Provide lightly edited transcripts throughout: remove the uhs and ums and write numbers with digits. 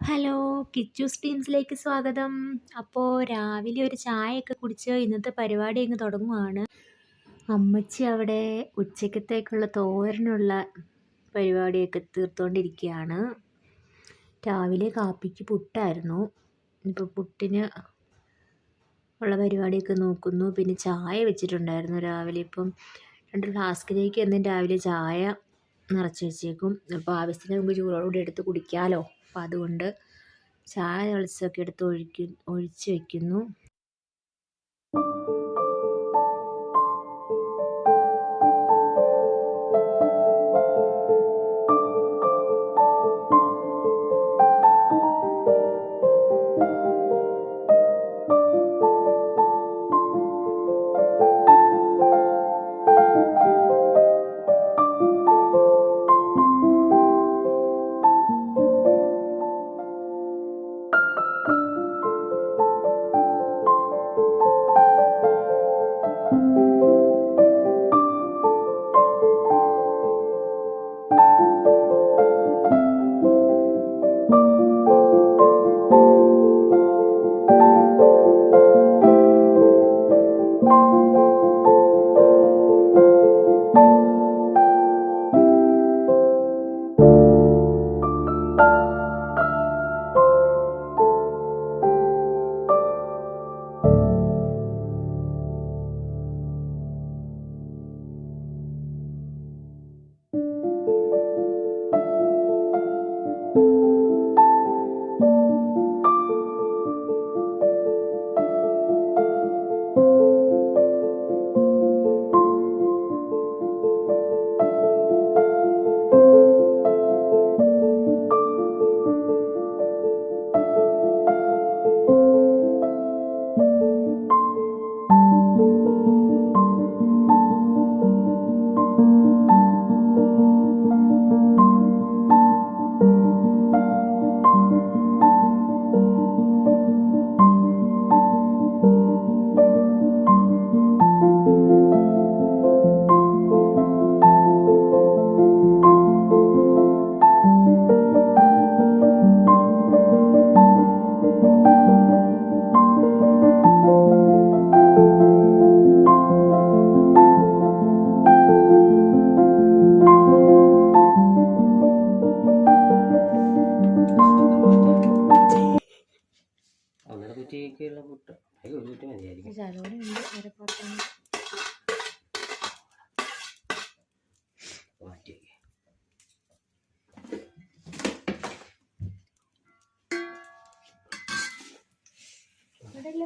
Hello, Kichus ടീംസിലേക്ക് സ്വാഗതം. അപ്പോൾ രാവിലെ ഒരു ചായയൊക്കെ കുടിച്ച് ഇന്നത്തെ പരിപാടി അങ്ങ് തുടങ്ങുവാണ്. അമ്മച്ചി അവിടെ ഉച്ചക്കത്തേക്കുള്ള തോരനുള്ള പരിപാടിയൊക്കെ തീർത്തുകൊണ്ടിരിക്കുകയാണ്. രാവിലെ കാപ്പിക്ക് പുട്ടായിരുന്നു. ഇപ്പോൾ പുട്ടിന് ഉള്ള പരിപാടിയൊക്കെ നോക്കുന്നു. പിന്നെ ചായ വെച്ചിട്ടുണ്ടായിരുന്നു രാവിലെ. ഇപ്പം 2 ഫ്ലാസ്കിലേക്ക് എന്നും രാവിലെ ചായ നിറച്ച് വെച്ചേക്കും. അപ്പോൾ ആവശ്യത്തിന് നമുക്ക് ചൂടോടുകൂടി എടുത്ത് കുടിക്കാമല്ലോ. അപ്പോൾ അതുകൊണ്ട് ചായ തിളച്ചൊക്കെ എടുത്ത് ഒഴിച്ച് വയ്ക്കുന്നു.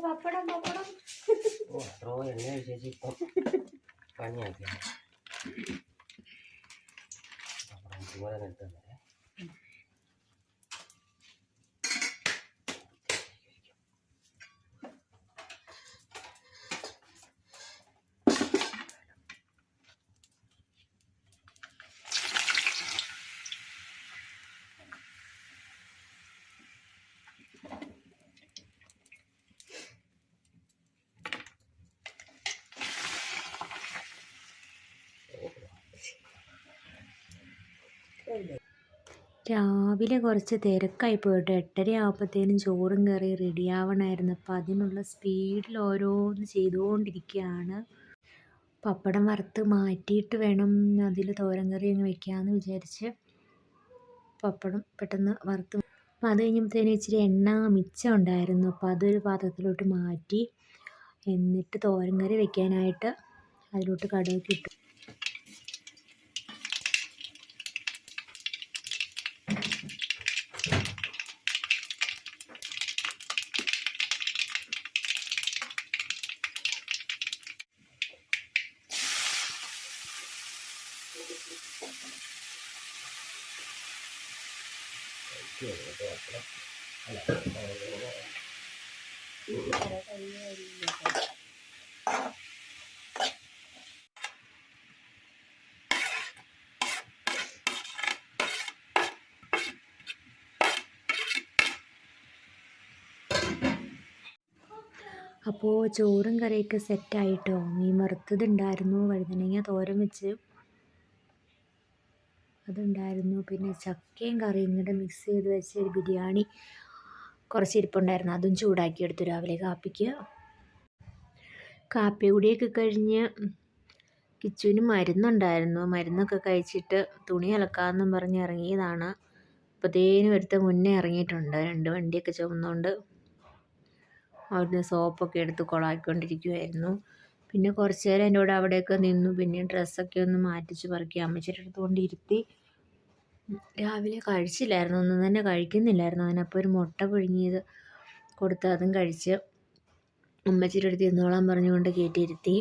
പപ്പടം പപ്പടം എണ്ണ വിശേഷിച്ച് ഇപ്പം പണിയാക്കി ചൂടാൻ എടുത്തത്. രാവിലെ കുറച്ച് തിരക്കായി പോയിട്ട് 8:30 ആകുമ്പോഴത്തേനും ചോറും കറി റെഡിയാവണമായിരുന്നു. അപ്പോൾ അതിനുള്ള സ്പീഡിൽ ഓരോന്ന് ചെയ്തുകൊണ്ടിരിക്കുകയാണ്. പപ്പടം വറുത്ത് മാറ്റിയിട്ട് വേണം അതിൽ തോരൻ കറി അങ്ങ് വെക്കാമെന്ന് വിചാരിച്ച് പപ്പടം പെട്ടെന്ന് വറുത്ത്. അപ്പോൾ അത് കഴിഞ്ഞപ്പോഴത്തേനും ഇച്ചിരി എണ്ണ മിച്ചം ഉണ്ടായിരുന്നു. അപ്പോൾ അതൊരു പാത്രത്തിലോട്ട് മാറ്റി, എന്നിട്ട് തോരൻ കറി വെക്കാനായിട്ട് അതിലോട്ട് കടുകൊക്കെ ഇട്ടു. അപ്പോൾ ചോറും കറിയൊക്കെ സെറ്റായിട്ടോ. മീൻ വറുത്തതുണ്ടായിരുന്നു, വഴുതനങ്ങ തോരൻ വെച്ച്, അതുണ്ടായിരുന്നു. പിന്നെ ചക്കയും കറിയും കൂടെ മിക്സ് ചെയ്ത് വെച്ച ഒരു ബിരിയാണി കുറച്ച് ഇരിപ്പുണ്ടായിരുന്നു. അതും ചൂടാക്കിയെടുത്തു രാവിലെ കാപ്പിക്ക്. കാപ്പി കുടിയൊക്കെ കഴിഞ്ഞ് കിച്ചുവിന് മരുന്നുണ്ടായിരുന്നു. മരുന്നൊക്കെ കഴിച്ചിട്ട് തുണി അലക്കാമെന്നും പറഞ്ഞ് ഇറങ്ങിയതാണ്. അപ്പോഴത്തേനും ഒരുത്ത മുന്നേ ഇറങ്ങിയിട്ടുണ്ട്. 2 വണ്ടിയൊക്കെ ചുമന്നുകൊണ്ട് അവിടുന്ന് സോപ്പൊക്കെ എടുത്ത് കൊളാക്കിക്കൊണ്ടിരിക്കുമായിരുന്നു. പിന്നെ കുറച്ച് നേരം എൻ്റെ കൂടെ അവിടെയൊക്കെ നിന്നു. പിന്നെ ഡ്രസ്സൊക്കെ ഒന്ന് മാറ്റിച്ച് പറക്കി അമ്മച്ചിയുടെ അടുത്ത് കൊണ്ടിരുത്തി. രാവിലെ കഴിച്ചില്ലായിരുന്നു, ഒന്നും തന്നെ കഴിക്കുന്നില്ലായിരുന്നു. അതിനപ്പോൾ ഒരു മുട്ട പുഴുങ്ങിയത് കൊടുത്ത് അതും കഴിച്ച് അമ്മച്ചിയുടെ അടുത്ത് ഇരുന്നോളാൻ പറഞ്ഞുകൊണ്ട് കയറ്റിയിരുത്തി.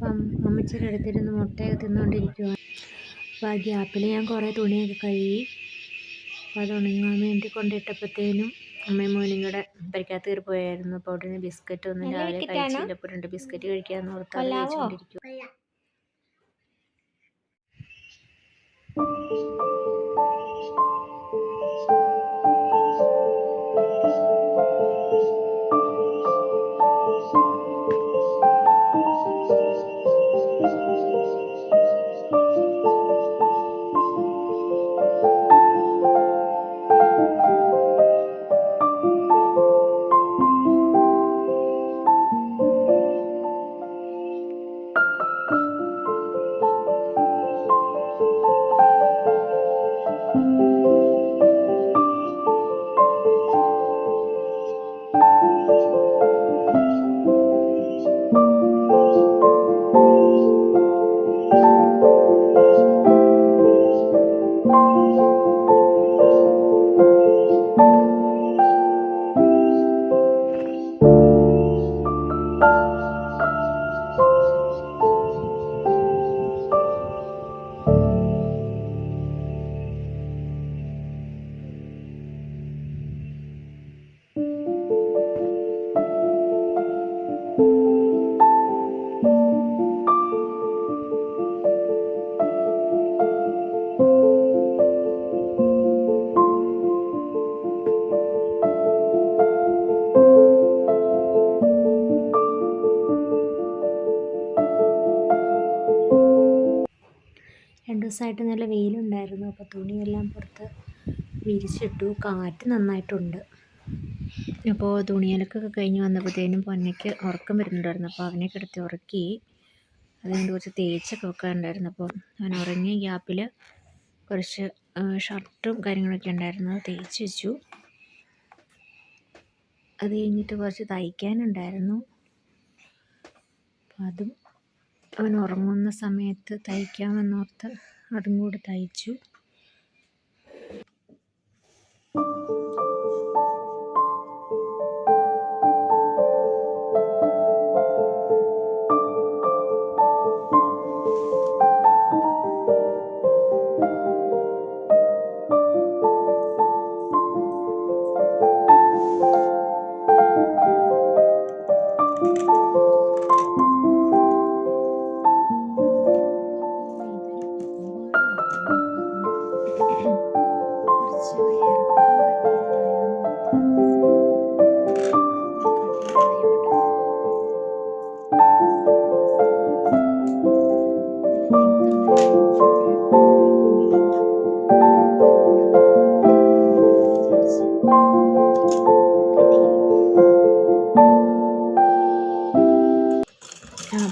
അപ്പം അമ്മച്ചിയുടെ അടുത്തിരുന്ന് മുട്ടയൊക്കെ തിന്നുകൊണ്ടിരിക്കുക. അപ്പോൾ ആ ഗ്യാപ്പിൽ ഞാൻ കുറേ തുണിയൊക്കെ കഴുകി. അപ്പോൾ അത് ഉണങ്ങാൻ വേണ്ടി കൊണ്ടിട്ടപ്പോഴത്തേനും അമ്മയും മോനും കൂടെ പരിക്കകത്ത് കയറി പോയായിരുന്നു. അപ്പോൾ അവിടെ നിന്ന് ബിസ്ക്കറ്റ് ഒന്നും രാവിലെ കഴിച്ചില്ല. അപ്പോൾ 2 ബിസ്ക്കറ്റ് കഴിക്കാമെന്ന് ഓർത്ത് അത് കഴിച്ചുകൊണ്ടിരിക്കും. ദിവസമായിട്ട് നല്ല വെയിലുണ്ടായിരുന്നു. അപ്പോൾ തുണിയെല്ലാം പുറത്ത് വിരിച്ചിട്ടു. കാറ്റ് നന്നായിട്ടുണ്ട്. അപ്പോൾ തുണിയലക്കൊക്കെ കഴിഞ്ഞ് വന്നപ്പോഴത്തേനും പൊന്നയ്ക്ക് ഉറക്കം വരുന്നുണ്ടായിരുന്നു. അപ്പോൾ അവനെ കിടത്തി ഉറക്കി. അതുകൊണ്ട് കുറച്ച് തേച്ചൊക്കെ വെക്കാനുണ്ടായിരുന്നു. അപ്പോൾ അവൻ ഉറങ്ങിയ ഗ്യാപ്പിൽ കുറച്ച് ഷർട്ടും കാര്യങ്ങളൊക്കെ ഉണ്ടായിരുന്നു, അത് തേച്ച് വെച്ചു. അത് കഴിഞ്ഞിട്ട് കുറച്ച് തയ്ക്കാനുണ്ടായിരുന്നു. അപ്പം അതും അവൻ ഉറങ്ങുന്ന സമയത്ത് തയ്ക്കാമെന്നോർത്ത് അതും കൂടി തയ്ച്ചു.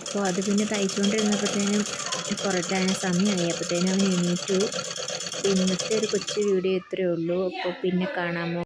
അപ്പോൾ അത് പിന്നെ തയ്ച്ചുകൊണ്ടിരുന്നപ്പോഴത്തേനും കുറേ സമയമായി. അപ്പോഴത്തേനും അവൻ എണീറ്റു. ഇന്നത്തെ ഒരു കൊച്ചു വീഡിയോ ഇത്രയേ ഉള്ളൂ. അപ്പോൾ പിന്നെ കാണാമോ?